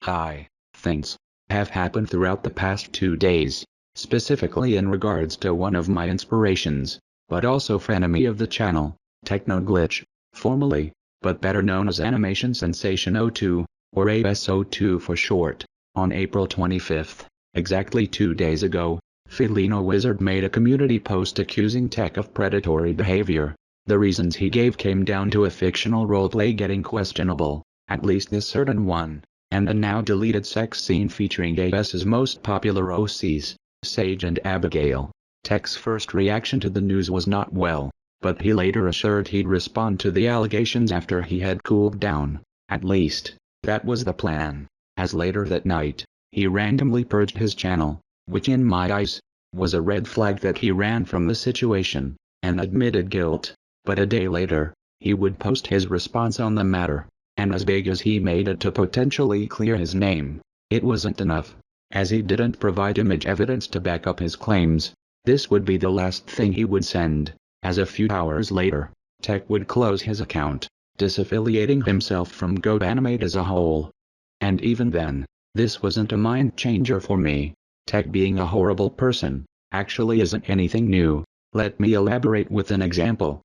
Hi, things have happened throughout the past 2 days, specifically in regards to one of my inspirations, but also frenemy of the channel, TechnoGlitch, formerly, but better known as Animation Sensation 02, or ASO2 for short. On April 25th, exactly 2 days ago, Felino Wizard made a community post accusing Tech of predatory behavior. The reasons he gave came down to a fictional roleplay getting questionable, at least this certain one, and a now deleted sex scene featuring AS's most popular OCs, Sage and Abigail. Tech's first reaction to the news was not well, but he later assured he'd respond to the allegations after he had cooled down. At least, that was the plan, as later that night, he randomly purged his channel, which in my eyes, was a red flag that he ran from the situation, and admitted guilt. But a day later, he would post his response on the matter, and as big as he made it to potentially clear his name, it wasn't enough, as he didn't provide image evidence to back up his claims. This would be the last thing he would send, as a few hours later, Tech would close his account, disaffiliating himself from GoAnimate as a whole. And even then, this wasn't a mind changer for me. Tech being a horrible person, actually isn't anything new. Let me elaborate with an example.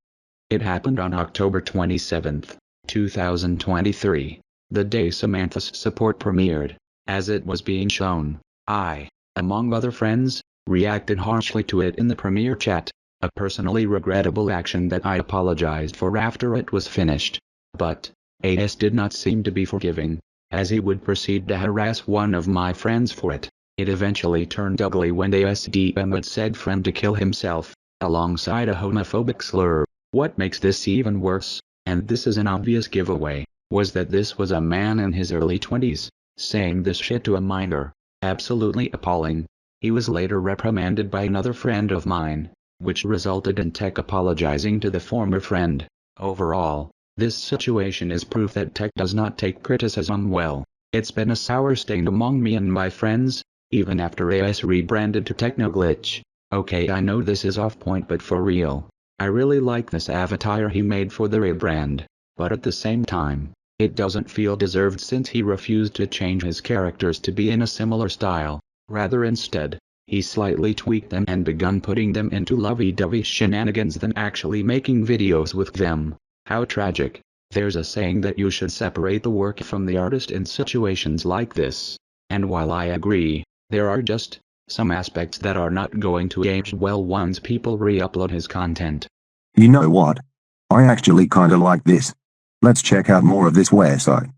It happened on October 27, 2023, the day Samantha's support premiered. As it was being shown, I, among other friends, reacted harshly to it in the premiere chat, a personally regrettable action that I apologized for after it was finished. But, AS did not seem to be forgiving, as he would proceed to harass one of my friends for it. It eventually turned ugly when AS DM'd said friend to kill himself, alongside a homophobic slur. What makes this even worse, and this is an obvious giveaway, was that this was a man in his early 20s, saying this shit to a minor. Absolutely appalling. He was later reprimanded by another friend of mine, which resulted in Tech apologizing to the former friend. Overall, this situation is proof that Tech does not take criticism well. It's been a sour stain among me and my friends, even after AS rebranded to TechnoGlitch. Okay, I know this is off point, but for real, I really like this avatar he made for the rebrand, but at the same time, it doesn't feel deserved since he refused to change his characters to be in a similar style. Rather instead, he slightly tweaked them and begun putting them into lovey-dovey shenanigans than actually making videos with them. How tragic. There's a saying that you should separate the work from the artist in situations like this. And while I agree, there are just some aspects that are not going to age well once people re-upload his content. You know what? I actually kinda like this. Let's check out more of this website.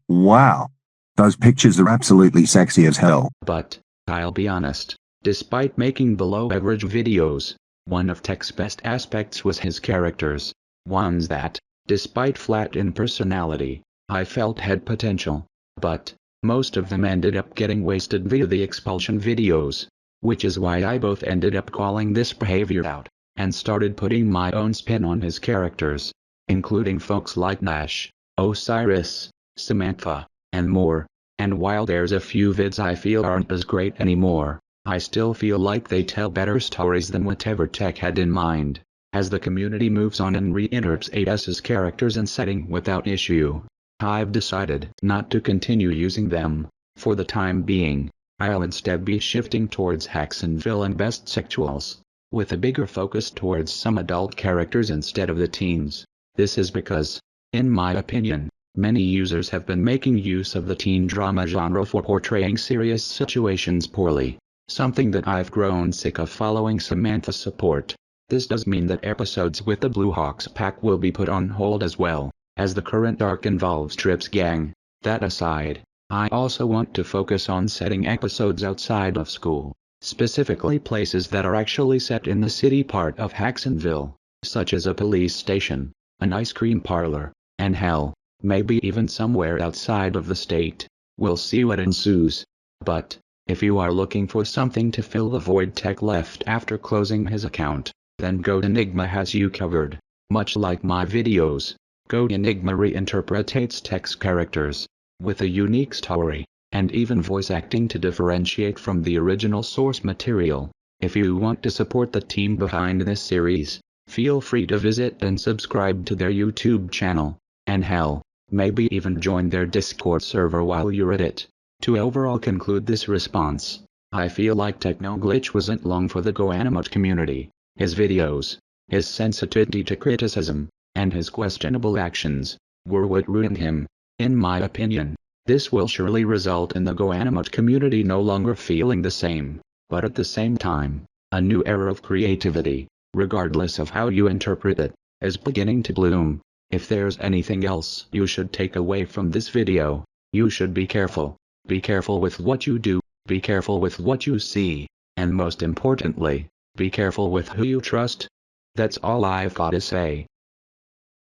Wow. Those pictures are absolutely sexy as hell. But, I'll be honest, despite making below average videos, one of Tech's best aspects was his characters. Ones that, despite flat in personality, I felt had potential. But, most of them ended up getting wasted via the expulsion videos. Which is why I both ended up calling this behavior out, and started putting my own spin on his characters, including folks like Nash, Osiris, Samantha, and more. And while there's a few vids I feel aren't as great anymore, I still feel like they tell better stories than whatever Tech had in mind. As the community moves on and reinterprets AS's characters and setting without issue, I've decided not to continue using them. For the time being, I'll instead be shifting towards Hacksonville and best sexuals, with a bigger focus towards some adult characters instead of the teens. This is because, in my opinion, many users have been making use of the teen drama genre for portraying serious situations poorly, something that I've grown sick of following Samantha's support. This does mean that episodes with the Blue Hawks pack will be put on hold as well, as the current arc involves Trip's gang. That aside, I also want to focus on setting episodes outside of school, specifically places that are actually set in the city part of Hacksonville, such as a police station, an ice cream parlor, and hell, maybe even somewhere outside of the state. We'll see what ensues. But, if you are looking for something to fill the void Tech left after closing his account, then GoEnigma has you covered. Much like my videos, GoEnigma reinterprets Tech's characters, with a unique story, and even voice acting to differentiate from the original source material. If you want to support the team behind this series, feel free to visit and subscribe to their YouTube channel. And hell, maybe even join their Discord server while you're at it. To overall conclude this response, I feel like TechnoGlitch wasn't long for the GoAnimate community. His videos, his sensitivity to criticism, and his questionable actions were what ruined him. In my opinion, this will surely result in the GoAnimate community no longer feeling the same, but at the same time, a new era of creativity, regardless of how you interpret it, is beginning to bloom. If there's anything else you should take away from this video, you should be careful. Be careful with what you do, be careful with what you see, and most importantly, be careful with who you trust. That's all I've got to say.